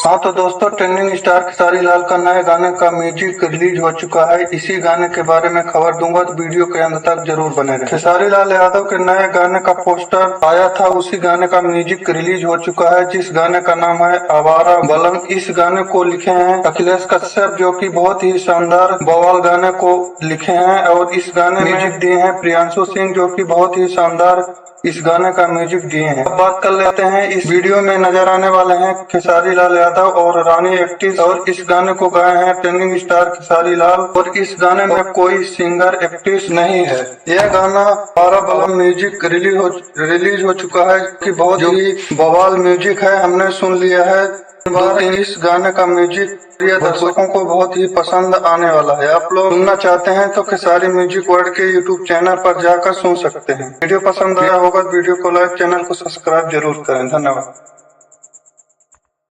हाँ तो दोस्तों, ट्रेंडिंग स्टार खेसारी लाल का नए गाने का म्यूजिक रिलीज हो चुका है। इसी गाने के बारे में खबर दूंगा तो वीडियो के अंत तक जरूर बने रहे। खेसारी लाल यादव के नए गाने का पोस्टर आया था, उसी गाने का म्यूजिक रिलीज हो चुका है, जिस गाने का नाम है आवारा बलम। इस गाने को लिखे हैं अखिलेश कश्यप, जो कि बहुत ही शानदार बवाल गाने को लिखे हैं, और इस गाने में म्यूजिक दिए हैं प्रियांशु सिंह, जो कि बहुत ही शानदार इस गाने का म्यूजिक दिए हैं। अब बात कर लेते हैं, इस वीडियो में नजर आने वाले हैं खेसारी लाल यादव और रानी एक्ट्रेस, और इस गाने को गाए हैं ट्रेंडिंग स्टार खेसारी लाल, और इस गाने में कोई सिंगर एक्ट्रेस नहीं है। यह गाना 12 बलम म्यूजिक रिलीज हो चुका है, कि बहुत ही बवाल म्यूजिक है, हमने सुन लिया है। इस गाने का म्यूजिक दर्शकों को बहुत ही पसंद आने वाला है। आप लोग सुनना चाहते हैं तो खेसारी म्यूजिक वर्ल्ड के यूट्यूब चैनल पर जाकर सुन सकते हैं। वीडियो पसंद आया होगा तो वीडियो को लाइक, चैनल को सब्सक्राइब जरूर करें। धन्यवाद।